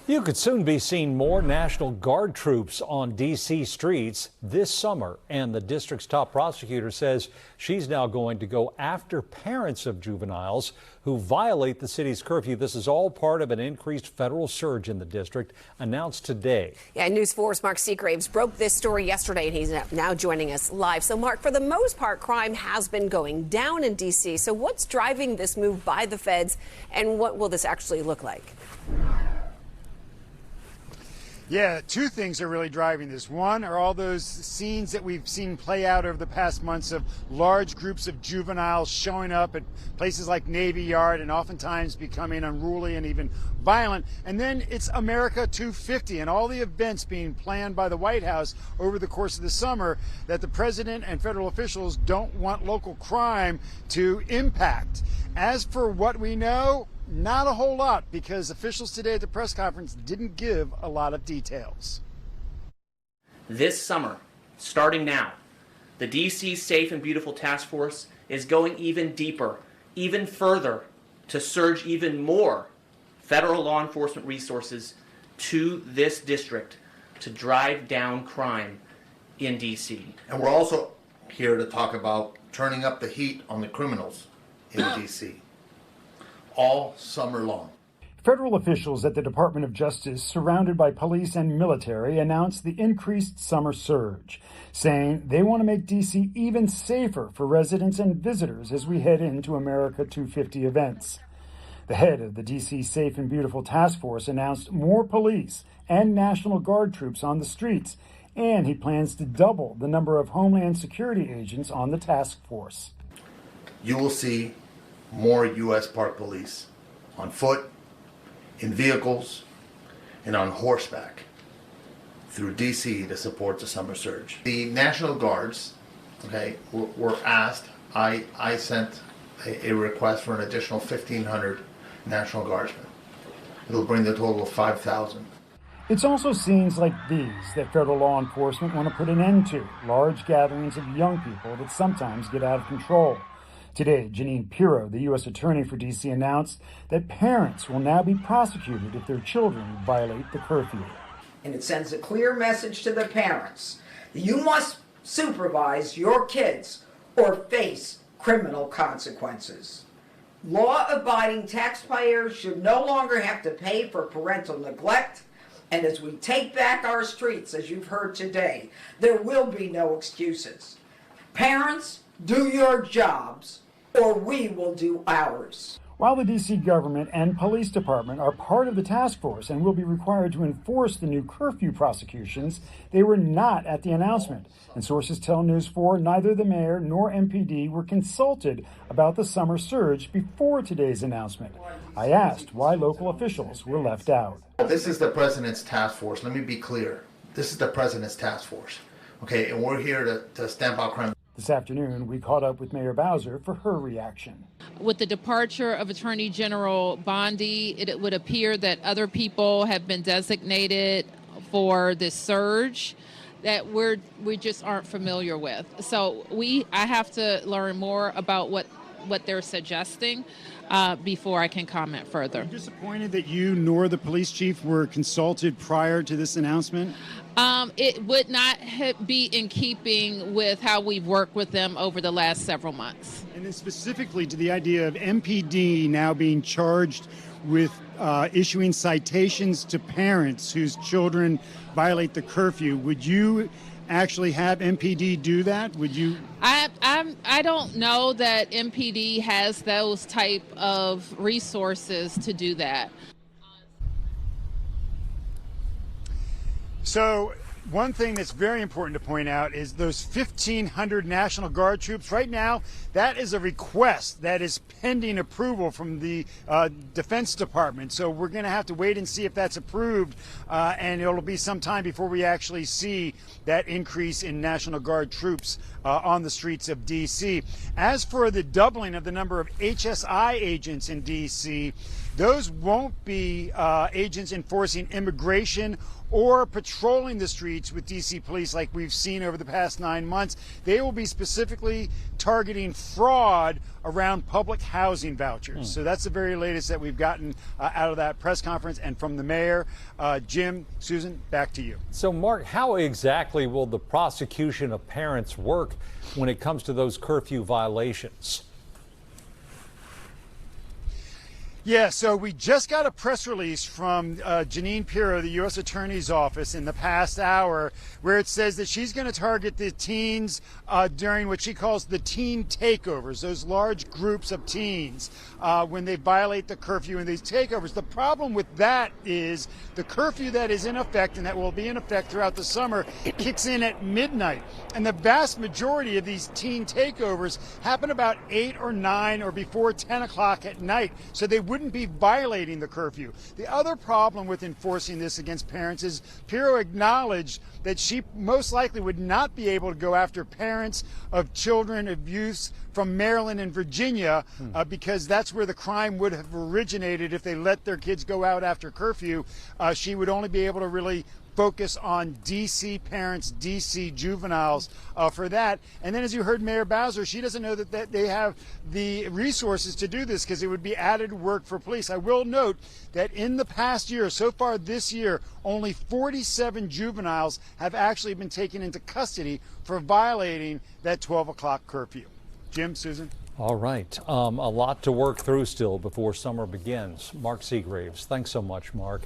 You could soon be seeing more National Guard troops on D.C. streets this summer, and the district's top prosecutor says she's now going to go after parents of juveniles who violate the city's curfew. This is all part of an increased federal surge in the district announced today. Yeah, News 4's Mark Seagraves broke this story yesterday, and he's now joining us live. So, Mark, for the most part, crime has been going down in D.C. So what's driving this move by the feds, and what will this actually look like? Yeah, two things are really driving this. One are all those scenes that we've seen play out over the past months of large groups of juveniles showing up at places like Navy Yard and oftentimes becoming unruly and even violent. And then it's America 250 and all the events being planned by the White House over the course of the summer that the president and federal officials don't want local crime to impact. As for what we know, not a whole lot, because officials today at the press conference didn't give a lot of details. This summer, starting now, the D.C. Safe and Beautiful Task Force is going even deeper, even further, to surge even more federal law enforcement resources to this district to drive down crime in D.C. And we're also here to talk about turning up the heat on the criminals in D.C. all summer long. Federal officials at the Department of Justice, surrounded by police and military, announced the increased summer surge, saying they want to make D.C. even safer for residents and visitors as we head into America 250 events. The head of the D.C. Safe and Beautiful Task Force announced more police and National Guard troops on the streets, and he plans to double the number of Homeland Security agents on the task force. You will see more U.S. Park Police on foot, in vehicles, and on horseback through D.C. to support the summer surge. The National Guards, were asked. I sent a request for an additional 1,500 National Guardsmen. It'll bring the total of 5,000. It's also scenes like these that federal law enforcement want to put an end to, large gatherings of young people that sometimes get out of control. Today, Pirro, the U.S. Attorney for D.C., announced that parents will now be prosecuted if their children violate the curfew. And it sends a clear message to the parents that you must supervise your kids or face criminal consequences. Law-abiding taxpayers should no longer have to pay for parental neglect. And as we take back our streets, as you've heard today, there will be no excuses. Parents, do your jobs, or we will do ours. While the D.C. government and police department are part of the task force and will be required to enforce the new curfew prosecutions, they were not at the announcement. And sources tell News 4 neither the mayor nor MPD were consulted about the summer surge before today's announcement. I asked why local officials were left out. This is the president's task force. Let me be clear. This is the president's task force. And we're here to stamp out crime. This afternoon, we caught up with Mayor Bowser for her reaction. With the departure of Attorney General Bondi, it would appear that other people have been designated for this surge that we just aren't familiar with. So I have to learn more about what they're suggesting before I can comment further. Are you disappointed that you nor the police chief were consulted prior to this announcement? It would not be in keeping with how we've worked with them over the last several months. And then specifically to the idea of MPD now being charged with issuing citations to parents whose children violate the curfew, would you actually have MPD do that? Would you? I don't know that MPD has those type of resources to do that. So one thing that's very important to point out is those 1,500 National Guard troops. Right now, that is a request that is pending approval from the Defense Department. So we're going to have to wait and see if that's approved, and it'll be some time before we actually see that increase in National Guard troops on the streets of D.C. As for the doubling of the number of HSI agents in D.C., those won't be agents enforcing immigration or patrolling the streets with DC police like we've seen over the past 9 months. They will be specifically targeting fraud around public housing vouchers. So that's the very latest that we've gotten out of that press conference and from the mayor. Jim, Susan, back to you. So, Mark, how exactly will the prosecution of parents work when it comes to those curfew violations? Yeah, so we just got a press release from Janine Pirro, the U.S. Attorney's Office, in the past hour, where it says that she's going to target the teens during what she calls the teen takeovers, those large groups of teens when they violate the curfew in these takeovers. The problem with that is the curfew that is in effect and that will be in effect throughout the summer kicks in at midnight. And the vast majority of these teen takeovers happen about 8 or 9 or before 10 o'clock at night. So they wouldn't be violating the curfew. The other problem with enforcing this against parents is Pirro acknowledged that she most likely would not be able to go after parents of children of youth from Maryland and Virginia because that's where the crime would have originated if they let their kids go out after curfew. She would only be able to really focus on DC parents, DC juveniles for that. And then as you heard Mayor Bowser, she doesn't know that they have the resources to do this because it would be added work for police. I will note that in the past year, so far this year, only 47 juveniles have actually been taken into custody for violating that 12 o'clock curfew. Jim, Susan? All right. A lot to work through still before summer begins. Mark Seagraves, thanks so much, Mark.